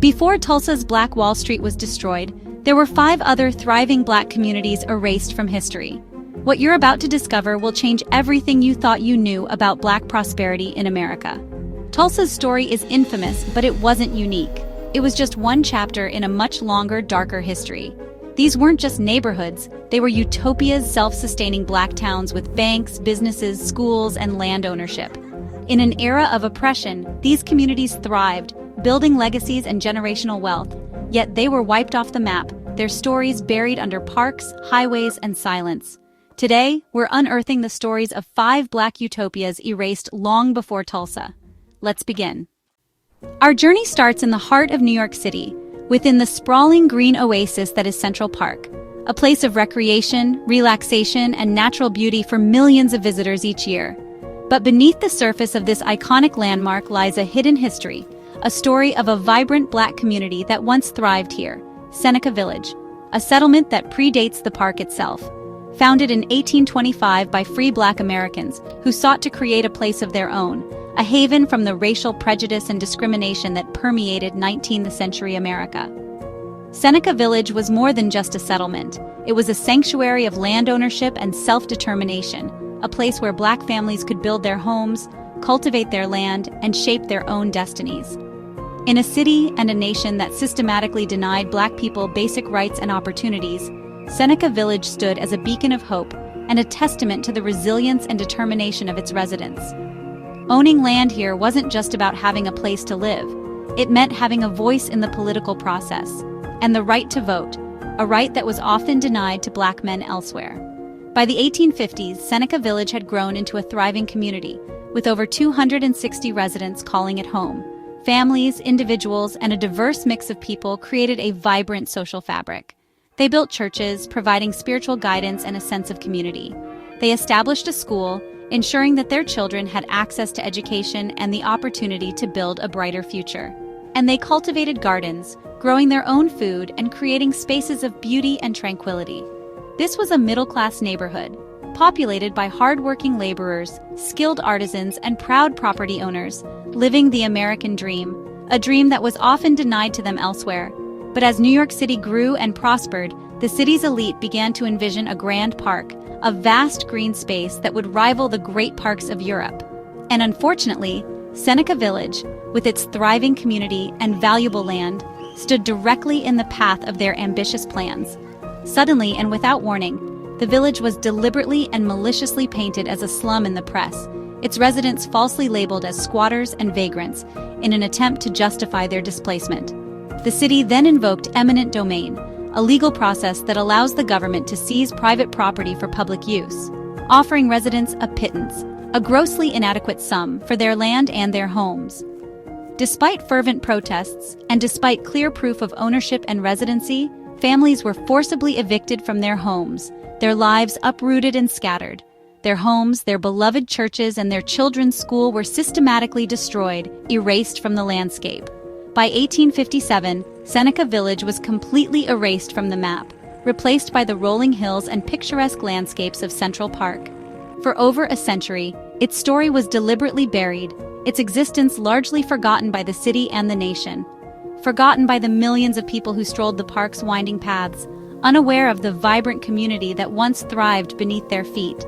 Before Tulsa's Black Wall Street was destroyed, there were 5 other thriving Black communities erased from history. What you're about to discover will change everything you thought you knew about Black prosperity in America. Tulsa's story is infamous, but it wasn't unique. It was just one chapter in a much longer, darker history. These weren't just neighborhoods, they were Utopias, self-sustaining Black towns with banks, businesses, schools, and land ownership. In an era of oppression, these communities thrived, building legacies and generational wealth. Yet they were wiped off the map, their stories buried under parks, highways, and silence. Today, we're unearthing the stories of 5 Black utopias erased long before Tulsa. Let's begin. Our journey starts in the heart of New York City, within the sprawling green oasis that is Central Park, a place of recreation, relaxation, and natural beauty for millions of visitors each year. But beneath the surface of this iconic landmark lies a hidden history, a story of a vibrant Black community that once thrived here, Seneca Village, a settlement that predates the park itself. Founded in 1825 by free Black Americans who sought to create a place of their own, a haven from the racial prejudice and discrimination that permeated 19th century America. Seneca Village was more than just a settlement. It was a sanctuary of land ownership and self-determination, a place where Black families could build their homes, cultivate their land, and shape their own destinies. In a city and a nation that systematically denied Black people basic rights and opportunities, Seneca Village stood as a beacon of hope and a testament to the resilience and determination of its residents. Owning land here wasn't just about having a place to live. It meant having a voice in the political process, and the right to vote, a right that was often denied to Black men elsewhere. By the 1850s, Seneca Village had grown into a thriving community, with over 260 residents calling it home. Families, individuals, and a diverse mix of people created a vibrant social fabric. They built churches, providing spiritual guidance and a sense of community. They established a school, ensuring that their children had access to education and the opportunity to build a brighter future. And they cultivated gardens, growing their own food and creating spaces of beauty and tranquility. This was a middle-class neighborhood, populated by hard-working laborers, skilled artisans, and proud property owners, living the American dream, a dream that was often denied to them elsewhere. But as New York City grew and prospered, the city's elite began to envision a grand park, a vast green space that would rival the great parks of Europe. And unfortunately, Seneca Village, with its thriving community and valuable land, stood directly in the path of their ambitious plans. Suddenly and without warning, the village was deliberately and maliciously painted as a slum in the press, its residents falsely labeled as squatters and vagrants in an attempt to justify their displacement. The city then invoked eminent domain, a legal process that allows the government to seize private property for public use, offering residents a pittance, a grossly inadequate sum for their land and their homes. Despite fervent protests, and despite clear proof of ownership and residency, families were forcibly evicted from their homes, their lives uprooted and scattered. Their homes, their beloved churches, and their children's school were systematically destroyed, erased from the landscape. By 1857, Seneca Village was completely erased from the map, replaced by the rolling hills and picturesque landscapes of Central Park. For over a century, its story was deliberately buried, its existence largely forgotten by the city and the nation. Forgotten by the millions of people who strolled the park's winding paths, unaware of the vibrant community that once thrived beneath their feet.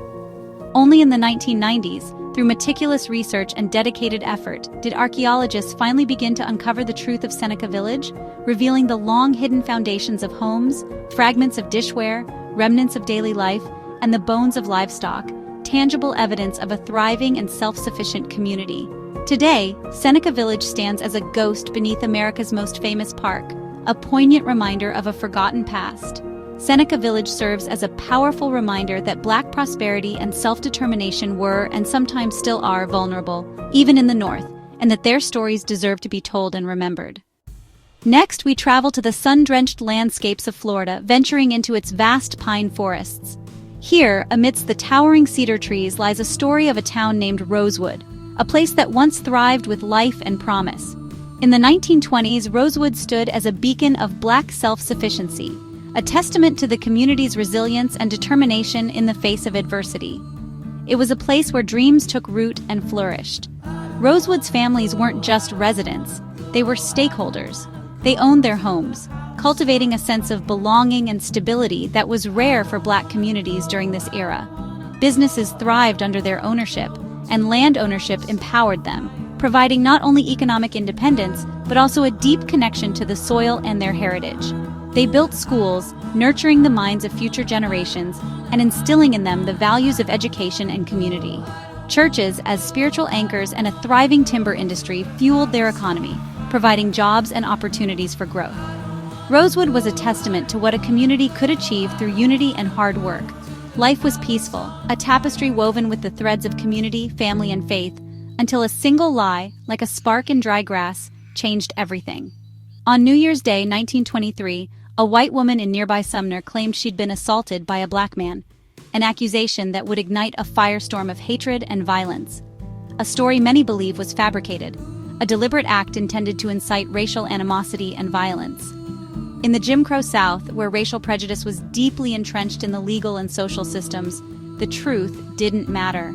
Only in the 1990s, through meticulous research and dedicated effort, did archaeologists finally begin to uncover the truth of Seneca Village, revealing the long-hidden foundations of homes, fragments of dishware, remnants of daily life, and the bones of livestock, tangible evidence of a thriving and self-sufficient community. Today, Seneca Village stands as a ghost beneath America's most famous park, a poignant reminder of a forgotten past. Seneca Village serves as a powerful reminder that Black prosperity and self-determination were, and sometimes still are, vulnerable, even in the North, and that their stories deserve to be told and remembered. Next, we travel to the sun-drenched landscapes of Florida, venturing into its vast pine forests. Here, amidst the towering cedar trees, lies a story of a town named Rosewood, a place that once thrived with life and promise. In the 1920s, Rosewood stood as a beacon of Black self-sufficiency, a testament to the community's resilience and determination in the face of adversity. It was a place where dreams took root and flourished. Rosewood's families weren't just residents, they were stakeholders. They owned their homes, cultivating a sense of belonging and stability that was rare for Black communities during this era. Businesses thrived under their ownership, and land ownership empowered them, providing not only economic independence, but also a deep connection to the soil and their heritage. They built schools, nurturing the minds of future generations and instilling in them the values of education and community. Churches, as spiritual anchors and a thriving timber industry, fueled their economy, providing jobs and opportunities for growth. Rosewood was a testament to what a community could achieve through unity and hard work. Life was peaceful, a tapestry woven with the threads of community, family, and faith, until a single lie, like a spark in dry grass, changed everything. On New Year's Day, 1923, a white woman in nearby Sumner claimed she'd been assaulted by a Black man, an accusation that would ignite a firestorm of hatred and violence. A story many believe was fabricated, a deliberate act intended to incite racial animosity and violence. In the Jim Crow South, where racial prejudice was deeply entrenched in the legal and social systems, the truth didn't matter.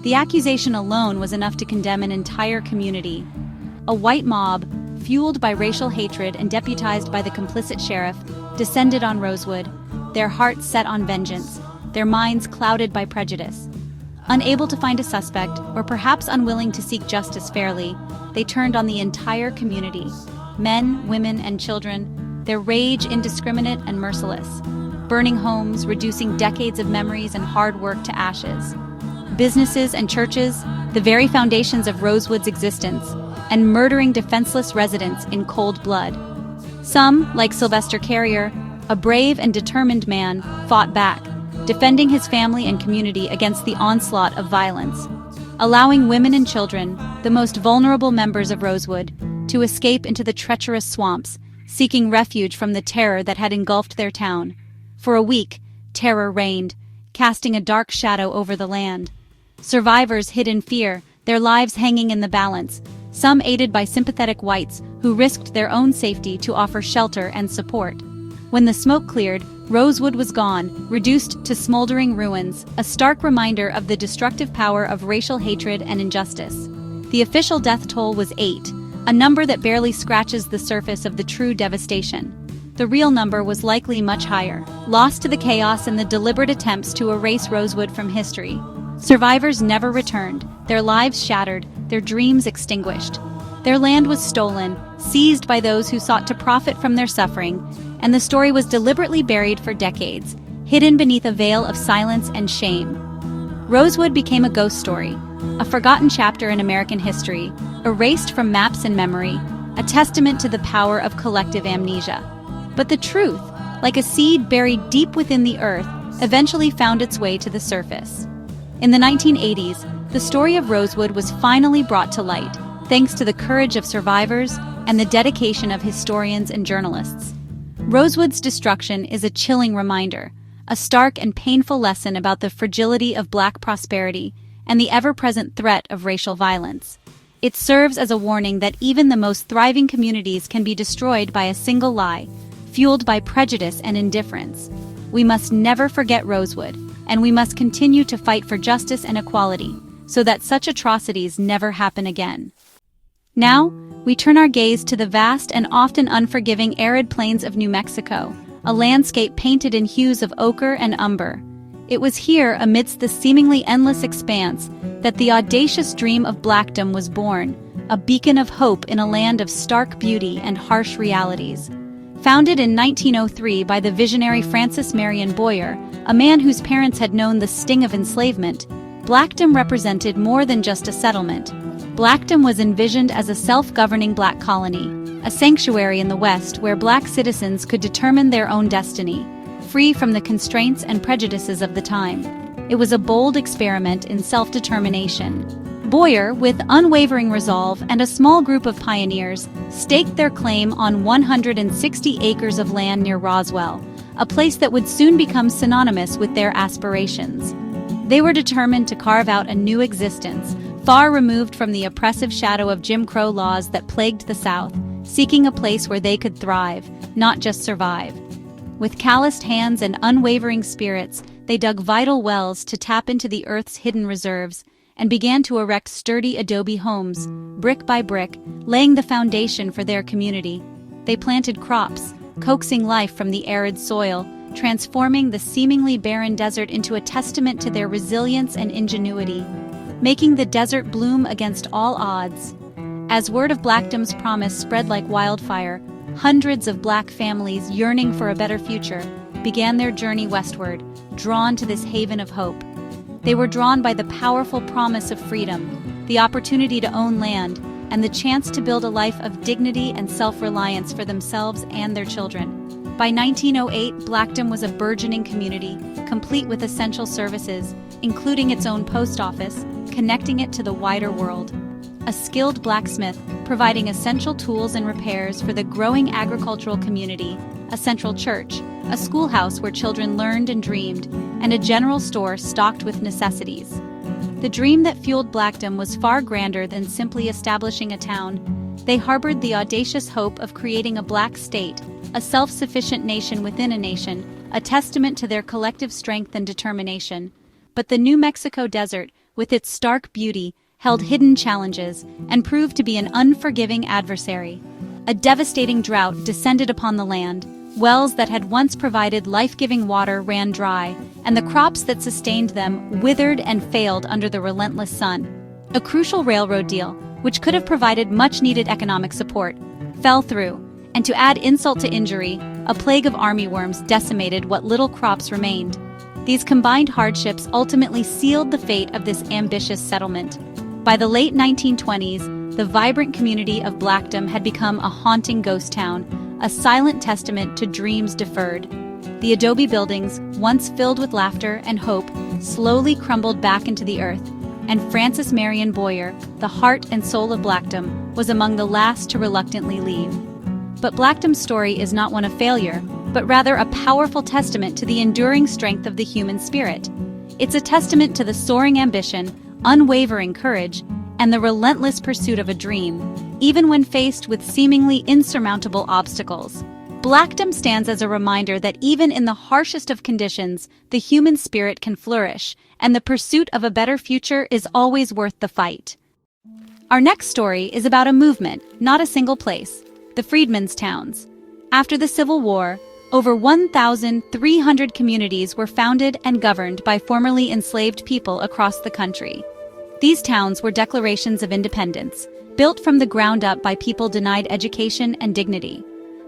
The accusation alone was enough to condemn an entire community. A white mob, fueled by racial hatred and deputized by the complicit sheriff, descended on Rosewood, their hearts set on vengeance, their minds clouded by prejudice. Unable to find a suspect, or perhaps unwilling to seek justice fairly, they turned on the entire community, men, women, and children, their rage indiscriminate and merciless, burning homes, reducing decades of memories and hard work to ashes. Businesses and churches, the very foundations of Rosewood's existence, and murdering defenseless residents in cold blood. Some, like Sylvester Carrier, a brave and determined man, fought back, defending his family and community against the onslaught of violence, allowing women and children, the most vulnerable members of Rosewood, to escape into the treacherous swamps, seeking refuge from the terror that had engulfed their town. For a week, terror reigned, casting a dark shadow over the land. Survivors hid in fear, their lives hanging in the balance, some aided by sympathetic whites who risked their own safety to offer shelter and support. When the smoke cleared, Rosewood was gone, reduced to smoldering ruins, a stark reminder of the destructive power of racial hatred and injustice. The official death toll was 8, a number that barely scratches the surface of the true devastation. The real number was likely much higher, lost to the chaos and the deliberate attempts to erase Rosewood from history. Survivors never returned, their lives shattered, their dreams extinguished. Their land was stolen, seized by those who sought to profit from their suffering, and the story was deliberately buried for decades, hidden beneath a veil of silence and shame. Rosewood became a ghost story, a forgotten chapter in American history, erased from maps and memory, a testament to the power of collective amnesia. But the truth, like a seed buried deep within the earth, eventually found its way to the surface. In the 1980s, the story of Rosewood was finally brought to light, thanks to the courage of survivors and the dedication of historians and journalists. Rosewood's destruction is a chilling reminder, a stark and painful lesson about the fragility of Black prosperity and the ever-present threat of racial violence. It serves as a warning that even the most thriving communities can be destroyed by a single lie, fueled by prejudice and indifference. We must never forget Rosewood, and we must continue to fight for justice and equality, so that such atrocities never happen again. Now, we turn our gaze to the vast and often unforgiving arid plains of New Mexico, a landscape painted in hues of ochre and umber. It was here, amidst the seemingly endless expanse, that the audacious dream of Blackdom was born, a beacon of hope in a land of stark beauty and harsh realities. Founded in 1903 by the visionary Francis Marion Boyer, a man whose parents had known the sting of enslavement, Blackdom represented more than just a settlement. Blackdom was envisioned as a self-governing Black colony, a sanctuary in the West where Black citizens could determine their own destiny, free from the constraints and prejudices of the time. It was a bold experiment in self-determination. Boyer, with unwavering resolve and a small group of pioneers, staked their claim on 160 acres of land near Roswell, a place that would soon become synonymous with their aspirations. They were determined to carve out a new existence, far removed from the oppressive shadow of Jim Crow laws that plagued the South, seeking a place where they could thrive, not just survive. With calloused hands and unwavering spirits, they dug vital wells to tap into the earth's hidden reserves, and began to erect sturdy adobe homes, brick by brick, laying the foundation for their community. They planted crops, coaxing life from the arid soil, transforming the seemingly barren desert into a testament to their resilience and ingenuity, making the desert bloom against all odds. As word of Blackdom's promise spread like wildfire, hundreds of Black families yearning for a better future began their journey westward, drawn to this haven of hope. They were drawn by the powerful promise of freedom, the opportunity to own land, and the chance to build a life of dignity and self-reliance for themselves and their children. By 1908, Blackdom was a burgeoning community, complete with essential services, including its own post office, connecting it to the wider world. A skilled blacksmith, providing essential tools and repairs for the growing agricultural community, a central church, a schoolhouse where children learned and dreamed, and a general store stocked with necessities. The dream that fueled Blackdom was far grander than simply establishing a town. They harbored the audacious hope of creating a Black state, a self-sufficient nation within a nation, a testament to their collective strength and determination. But the New Mexico desert, with its stark beauty, held hidden challenges and proved to be an unforgiving adversary. A devastating drought descended upon the land. Wells that had once provided life-giving water ran dry, and the crops that sustained them withered and failed under the relentless sun. A crucial railroad deal, which could have provided much-needed economic support, fell through, and to add insult to injury, a plague of armyworms decimated what little crops remained. These combined hardships ultimately sealed the fate of this ambitious settlement. By the late 1920s, the vibrant community of Blackdom had become a haunting ghost town, a silent testament to dreams deferred. The adobe buildings, once filled with laughter and hope, slowly crumbled back into the earth, and Frances Marion Boyer, the heart and soul of Blackdom, was among the last to reluctantly leave. But Blackdom's story is not one of failure, but rather a powerful testament to the enduring strength of the human spirit. It's a testament to the soaring ambition, unwavering courage, and the relentless pursuit of a dream, even when faced with seemingly insurmountable obstacles. Blackdom stands as a reminder that even in the harshest of conditions, the human spirit can flourish, and the pursuit of a better future is always worth the fight. Our next story is about a movement, not a single place, the Freriedmans Towns. After the Civil War, over 1,300 communities were founded and governed by formerly enslaved people across the country. These towns were declarations of independence, built from the ground up by people denied education and dignity.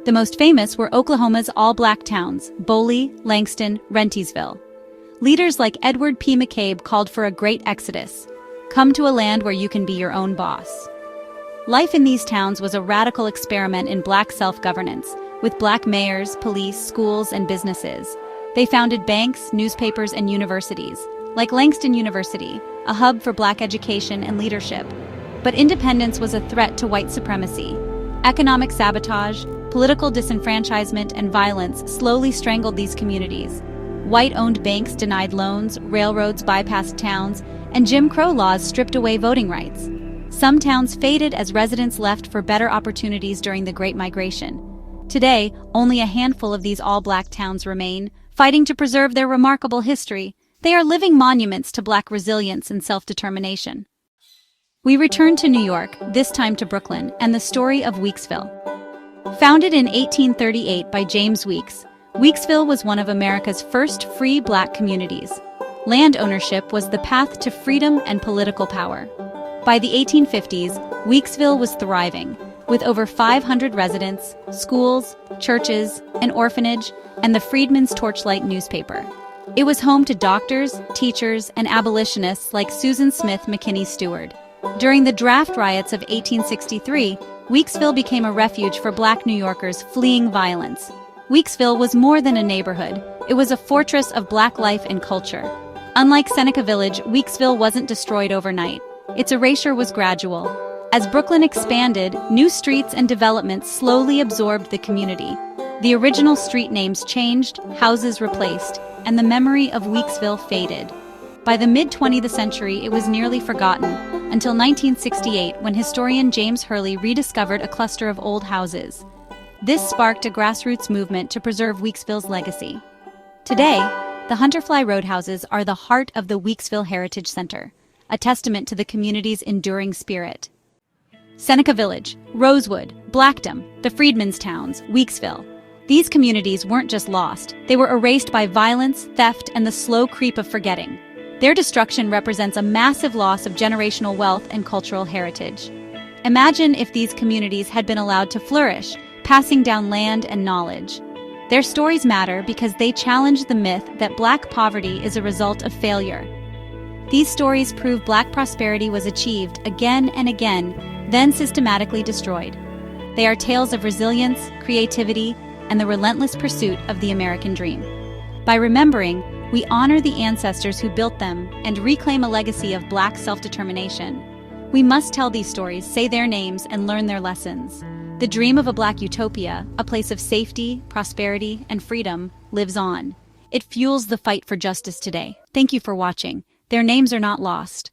The most famous were Oklahoma's all-Black towns, Boley, Langston, Rentisville. Leaders like Edward P. McCabe called for a great exodus. Come to a land where you can be your own boss. Life in these towns was a radical experiment in Black self-governance, with Black mayors, police, schools, and businesses. They founded banks, newspapers, and universities, like Langston University, a hub for Black education and leadership. But independence was a threat to white supremacy. Economic sabotage, political disenfranchisement, and violence slowly strangled these communities. White-owned banks denied loans, railroads bypassed towns, and Jim Crow laws stripped away voting rights. Some towns faded as residents left for better opportunities during the Great Migration. Today, only a handful of these all-Black towns remain, fighting to preserve their remarkable history. They are living monuments to Black resilience and self-determination. We return to New York, this time to Brooklyn, and the story of Weeksville. Founded in 1838 by James Weeks, Weeksville was one of America's first free Black communities. Land ownership was the path to freedom and political power. By the 1850s, Weeksville was thriving, with over 500 residents, schools, churches, an orphanage, and the Freedmen's Torchlight newspaper. It was home to doctors, teachers, and abolitionists like Susan Smith McKinney Stewart. During the draft riots of 1863, Weeksville became a refuge for Black New Yorkers fleeing violence. Weeksville was more than a neighborhood. It was a fortress of Black life and culture. Unlike Seneca Village, Weeksville wasn't destroyed overnight. Its erasure was gradual. As Brooklyn expanded, new streets and developments slowly absorbed the community. The original street names changed, houses replaced, and the memory of Weeksville faded. By the mid-20th century, it was nearly forgotten, until 1968, when historian James Hurley rediscovered a cluster of old houses. This sparked a grassroots movement to preserve Weeksville's legacy. Today, the Hunterfly Roadhouses are the heart of the Weeksville Heritage Center, a testament to the community's enduring spirit. Seneca Village, Rosewood, Blackdom, the Freriedmans Towns, Weeksville. These communities weren't just lost, they were erased by violence, theft, and the slow creep of forgetting. Their destruction represents a massive loss of generational wealth and cultural heritage. Imagine if these communities had been allowed to flourish, passing down land and knowledge. Their stories matter because they challenge the myth that Black poverty is a result of failure. These stories prove Black prosperity was achieved again and again, then systematically destroyed. They are tales of resilience, creativity, and the relentless pursuit of the American dream. By remembering, we honor the ancestors who built them and reclaim a legacy of Black self-determination. We must tell these stories, say their names, and learn their lessons. The dream of a Black utopia, a place of safety, prosperity, and freedom, lives on. It fuels the fight for justice today. Thank you for watching. Their names are not lost.